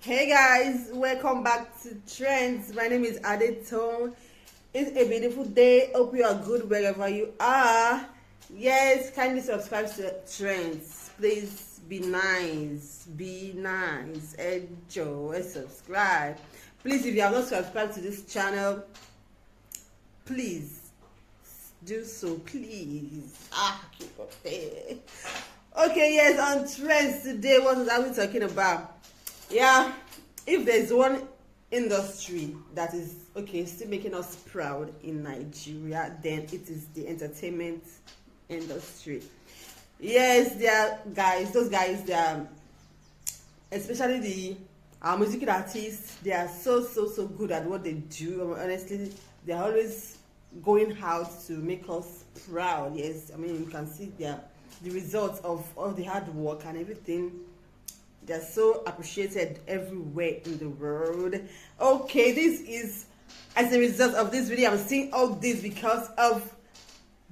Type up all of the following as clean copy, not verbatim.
Hey guys, welcome back to Trends. My name is Adeton. It's a beautiful day. Hope you are good wherever you are. Yes, kindly subscribe to Trends. Please be nice. Be nice. Enjoy. Subscribe. Please, if you have not subscribed to this channel, please do so. Please. Keep up there. Okay, yes, on Trends today, what are we talking about? Yeah, if there's one industry that is still making us proud in Nigeria, then it is the entertainment industry. Yes, those guys, they are, especially our music artists, they are so good at what they do. Honestly, they are always going out to make us proud. Yes, I mean, you can see the results of all the hard work and everything. They're so appreciated everywhere in the world. Okay, this is as a result of this video. I'm seeing all this because of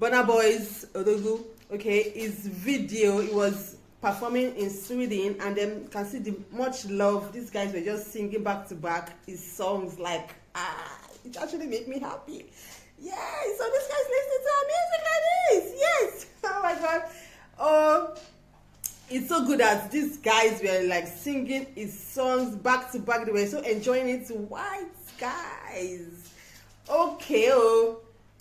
Burna Boy's Odogu. Okay, his video, it was performing in Sweden, and then you can see the much love. These guys were just singing back to back his songs. Like, it actually made me happy. Yes, so this guy's listening to our music like this. Yes. Oh my god. Oh, it's so good that these guys were like singing his songs back to back. They were so enjoying it. White guys. Okay,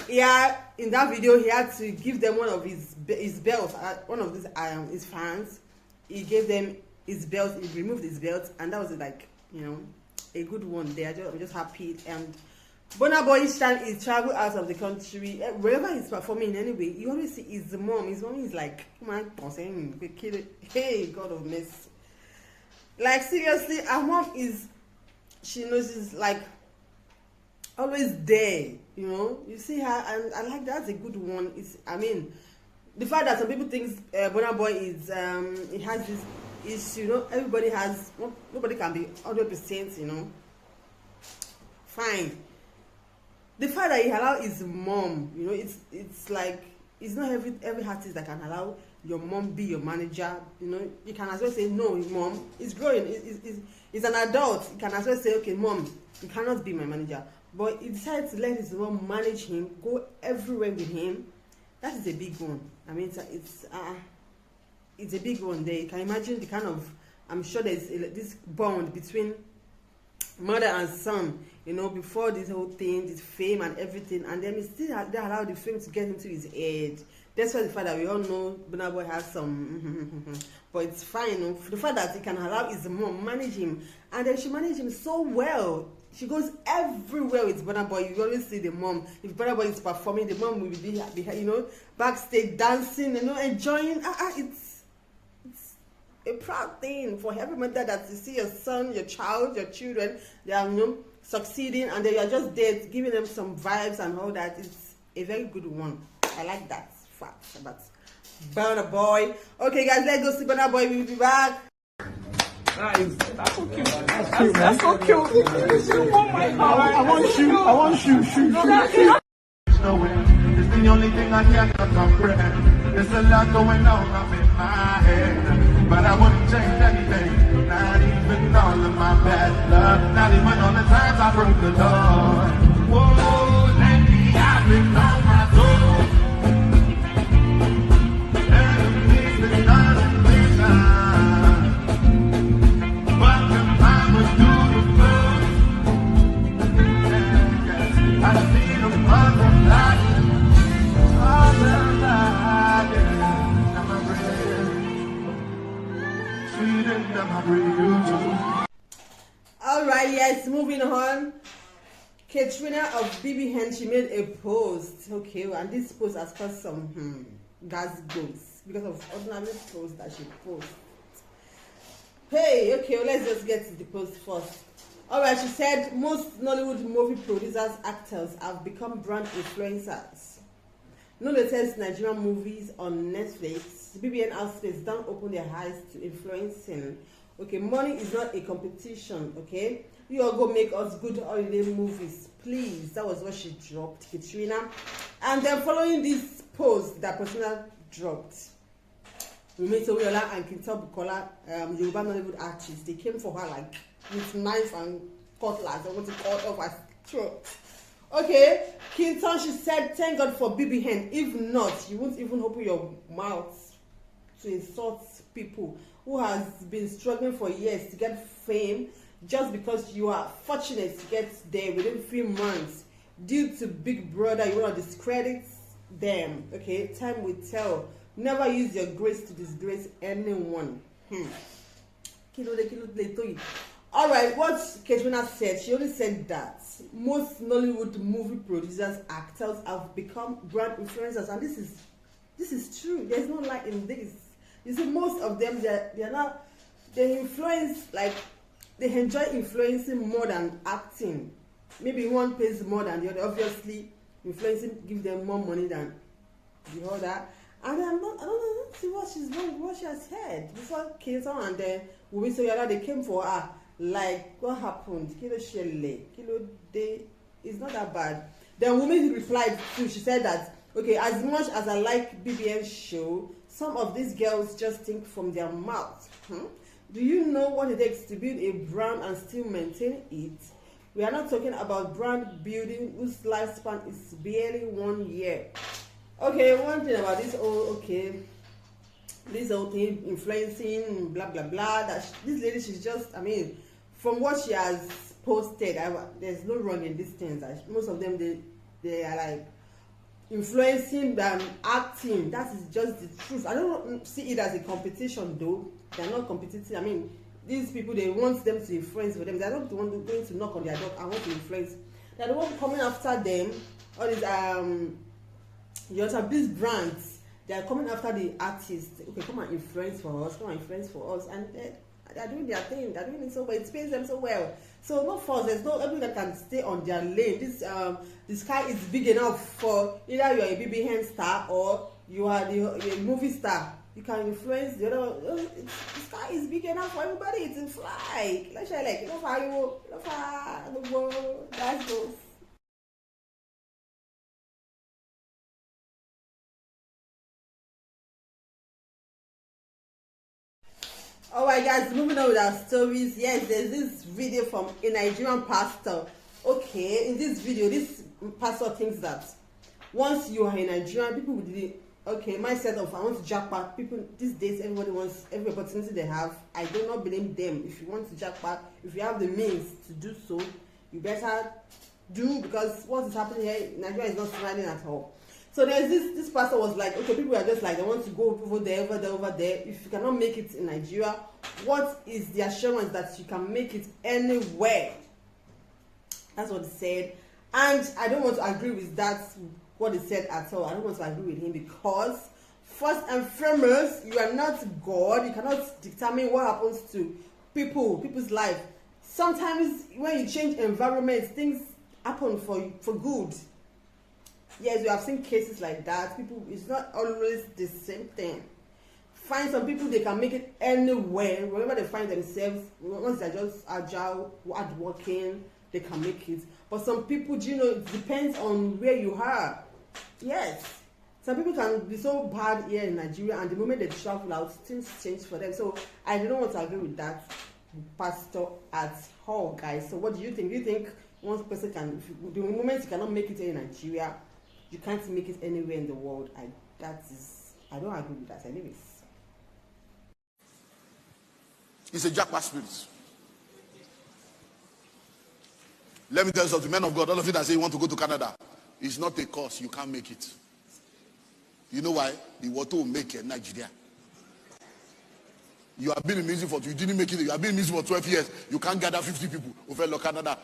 yeah, in that video he had to give them one of his belts. One of his fans, he gave them his belt. He removed his belt, and that was like, a good one. I'm just happy. And Burna Boy, each time he travel out of the country, wherever he's performing anyway, you always see his mom. His mom is like, man, hey, God of mercy. Like, seriously, our mom she knows, she's like always there, You see her, and I like that's a good one. I mean, the fact that some people think Burna Boy is, he has this issue, nobody can be 100%, fine. The fact that he allowed his mom, it's like, it's not every artist that can allow your mom be your manager. You can as well say, no, mom, he's growing, he's an adult. You can as well say, okay, mom, you cannot be my manager. But he decided to let his mom manage him, go everywhere with him. That is a big one. I mean, it's a big one there. You can imagine the kind of, I'm sure there's this bond between mother and son, before this whole thing, this fame and everything, and then they allow the fame to get into his head. That's why the fact that we all know Burna Boy has some, but it's fine. The fact that he can allow his mom manage him, and then she managed him so well. She goes everywhere with Burna Boy. You always see the mom. If Burna Boy is performing, the mom will be backstage dancing, enjoying. It's a proud thing for every mother that you see your son, your child, your children, they are succeeding, and then you are just there giving them some vibes and all that. It's a very good one. I like that fact about Burna Boy. Okay, guys, let's go see Burna Boy. We'll be back. Nice. That's so cute. That's cute, man. That's so cute. Oh my god. I want shoes. It's the only thing I cannot comprehend. There's a lot going on up in my head, but I wouldn't change anything. Not even all of my bad luck. Not even all the times I broke the law. Whoa, lately I've been on my soul. Enemies been nothing vision. Alright, yes, moving on. KA3TRINA of BBN, she made a post. Okay, and this post has caused some gas goes because of ordinary posts that she posted. Hey, okay, well, let's just get to the post first. Alright, she said most Nollywood movie producers, actors have become brand influencers. No latest Nigerian movies on Netflix. BBN outlets don't open their eyes to influencing. Okay, money is not a competition, okay? You all go make us good holiday movies, please. That was what she dropped, KA3TRINA. And then following this post that KA3TRINA dropped, Wumi Toyola and Kinta Bukola, Yoruba Nollywood artists, they came for her like with knife and cutlass. I want to cut off her throat. Okay, Kinton, she said, thank God for BB Hen. If not, you won't even open your mouth to insult people who has been struggling for years to get fame just because you are fortunate to get there within 3 months. Due to Big Brother, you want to discredit them. Okay, time will tell. Never use your grace to disgrace anyone. Alright, what KA3TRINA said, she only said that most Nollywood movie producers, actors have become brand influencers, and this is true. There's no lie in this. You see, most of them they influence, like they enjoy influencing more than acting. Maybe one pays more than the other. Obviously, influencing gives them more money than the other. And I don't see what she's wrong, what she has said before KA3TRINA, and then we say they came for her. Like, what happened? Kilo Shelley, Kilo Day, it's not that bad. Then woman replied too. She said that, okay, as much as I like BBN's show, some of these girls just think from their mouth. Do you know what it takes to build a brand and still maintain it? We are not talking about brand building whose lifespan is barely 1 year. Okay, one thing about this this whole thing, influencing, blah blah blah. This lady, she's just, I mean, from what she has posted, there's no wrong in these things. Most of them, they are like influencing than acting. That is just the truth. I don't see it as a competition though. They're not competitive. I mean, these people, they want them to influence for them. They're not the one going to knock on their door and want to influence. They're the one coming after them. All these you also have these brands. They are coming after the artists. Okay, come and influence for us. Come and influence for us, and they're doing their thing. They're doing it so well. It pays them so well. So no force. There's no everyone that can stay on their lane. The sky is big enough for either you're a BB Hen star or you are the movie star. You can influence the other. The sky is big enough for everybody to fly. Let's share like the world. That's goes. Alright guys, moving on with our stories. Yes, there's this video from a Nigerian pastor. Okay, in this video, this pastor thinks that once you are a Nigerian, people with the mindset of I want to jackpot. People these days, everybody wants every opportunity they have. I do not blame them. If you want to jackpot, if you have the means to do so, you better do, because what is happening here, Nigeria is not smiling at all. So there's this pastor was like, okay, people are just like, they want to go over there. If you cannot make it in Nigeria, what is the assurance that you can make it anywhere? That's what he said. And I don't want to agree with that, what he said at all. I don't want to agree with him because, first and foremost, you are not God. You cannot determine what happens to people's life. Sometimes when you change environments, things happen for good. Yes, we have seen cases like that. People, it's not always the same thing. Find some people, they can make it anywhere, wherever they find themselves. Once they're just agile, hardworking, they can make it. But some people, you know, it depends on where you are. Yes. Some people can be so bad here in Nigeria, and the moment they travel out, things change for them. So I don't want to agree with that pastor at all, guys. So what do you think? Do you think one person can, the moment you cannot make it here in Nigeria, you can't make it anywhere in the world? I don't agree with that. Anyways, it's a jackpot spirit. Let me tell you something, men of God, all of you that say you want to go to Canada, it's not a course, you can't make it. You know why? The water will make it Nigeria. You have been in music you didn't make it. You have been in music for 12 years. You can't gather 50 people over Canada.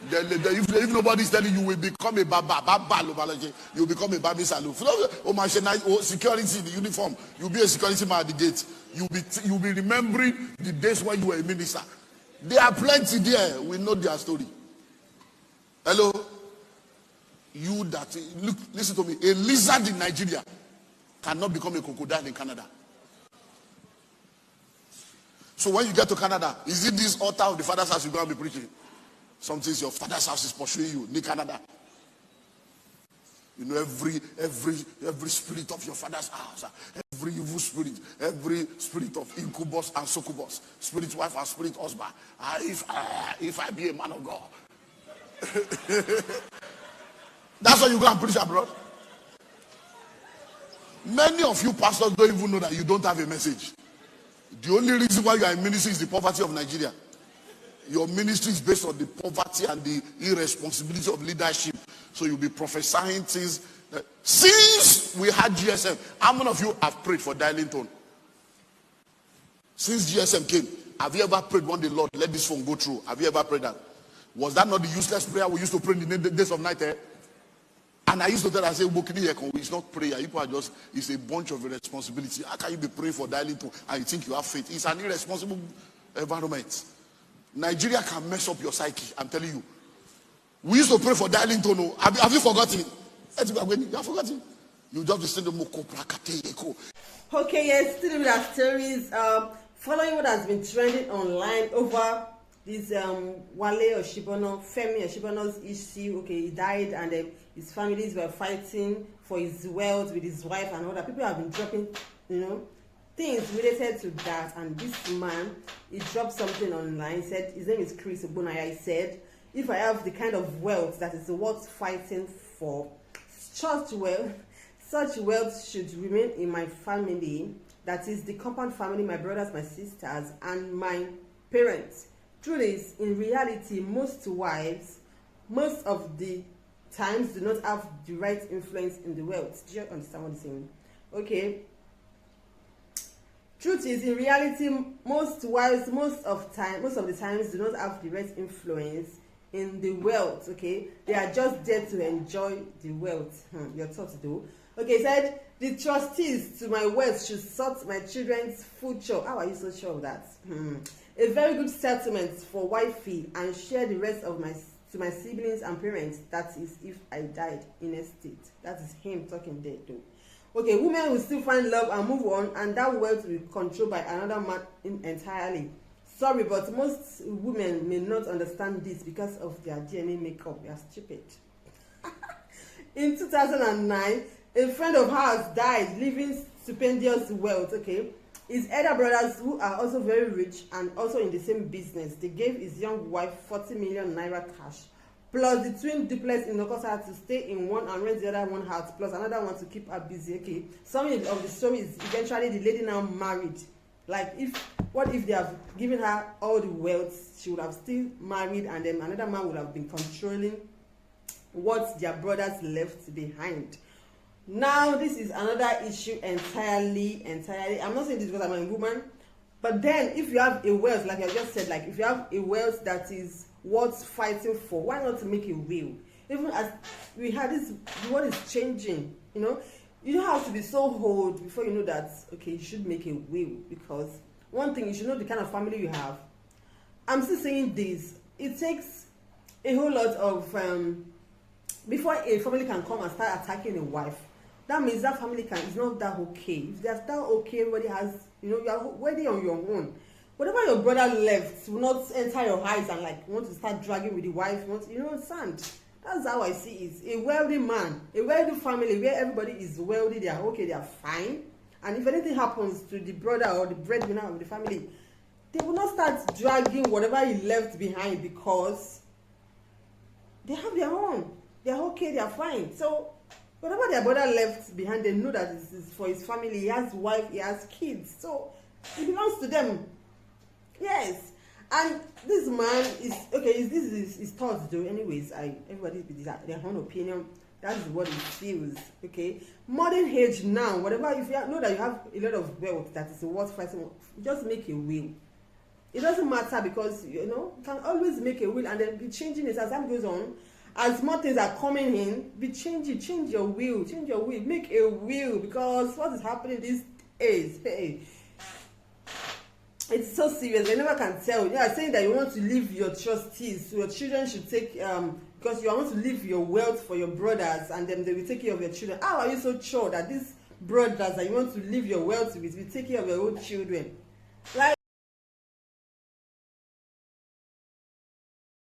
If nobody is telling you, will become a baba, you will become a baby salute. Security in the uniform. You'll be a security man at the gate. You'll be remembering the days when you were a minister. There are plenty there. We know their story. Hello? You that look, listen to me. A lizard in Nigeria cannot become a crocodile in Canada. So when you get to Canada, is it this altar of the Father's house you're going to be preaching? Some things your Father's house is pursuing you in Canada. You know, every spirit of your Father's house, every evil evil spirit, every spirit of incubus and succubus, spirit wife and spirit husband. If I be a man of God. That's why you go and preach abroad. Many of you pastors don't even know that you don't have a message. The only reason why you are in ministry is the poverty of Nigeria. Your ministry is based on the poverty and the irresponsibility of leadership. So you'll be prophesying things. Since we had GSM, how many of you have prayed for dialing tone? Since GSM came, have you ever prayed one day, Lord, let this phone go through? Have you ever prayed that? Was that not the useless prayer we used to pray in the days of night? And I used to tell her, I say, it's not prayer. People are just, it's a bunch of irresponsibility. How can you be praying for dialing tone and you think you have faith? It's an irresponsible environment. Nigeria can mess up your psyche, I'm telling you. We used to pray for dialing tone. Have you forgotten it? You have forgotten. You just listen to Moko Prakate. Okay, yes, still with our stories. Following what has been trending online over this Wale Oshibono, Femi Oshibono's issue. Okay, he died and his families were fighting for his wealth with his wife and all that. People have been dropping, things related to that. And this man, he dropped something online. He said, his name is Chris Burna. He said, if I have the kind of wealth that is worth fighting for, such wealth should remain in my family. That is the compound family, my brothers, my sisters, and my parents. Truth is, in reality, most wives, most of the times, do not have the right influence in the wealth. Do you understand what I'm saying? Okay. Truth is, in reality, most wives, most of the times, do not have the right influence in the wealth. Okay, they are just there to enjoy the wealth. Your thoughts, though. Okay, said the trustees to my wealth should sort my children's future. How are you so sure of that? A very good settlement for wifey and share the rest of my siblings and parents. That is if I died in a state. That is him talking there though. Okay, women will still find love and move on, and that wealth will be controlled by another man entirely. Sorry, but most women may not understand this because of their DNA makeup. They are stupid. In 2009, a friend of ours died, leaving stupendous wealth. Okay, his elder brothers, who are also very rich and also in the same business, they gave his young wife 40 million naira cash, plus the twin duplex in Okota to stay in one and rent the other one house, plus another one to keep her busy. Okay, some of the story is eventually the lady now married. Like, what if they have given her all the wealth, she would have still married, and then another man would have been controlling what their brothers left behind. Now, this is another issue entirely. I'm not saying this because I'm a woman, but then if you have a wealth, like I just said, like if you have a wealth that is worth fighting for, why not make a will? Even as we had this, the world is changing, You don't have to be so old before you know that, okay, you should make a will. Because one thing, you should know the kind of family you have. I'm still saying this. It takes a whole lot of, before a family can come and start attacking a wife, that means that family is not that okay. If they're that okay, everybody has, you are already on your own. Whatever your brother left will not enter your eyes and want to start dragging with the wife. You understand? That's how I see it. A wealthy man, a wealthy family where everybody is wealthy, they are okay, they are fine. And if anything happens to the brother or the breadwinner of the family, they will not start dragging whatever he left behind because they have their own. They are okay, they are fine. So whatever their brother left behind, they know that this is for his family. He has wife, he has kids. So it belongs to them. Yes. And this man is okay. This is his thoughts, though. Anyways, everybody with their own opinion. That is what he feels. Okay. Modern age now, whatever. If you know that you have a lot of wealth that is worth fighting, just make a will. It doesn't matter because you can always make a will and then be changing it as time goes on. As more things are coming in, change your will. Change your will. Make a will because what is happening these days? Hey. It's so serious. I never can tell. You are saying that you want to leave your trustees, so your children should take because you want to leave your wealth for your brothers, and then they will take care of your children. How are you so sure that these brothers that you want to leave your wealth with will take care of your own children? Like.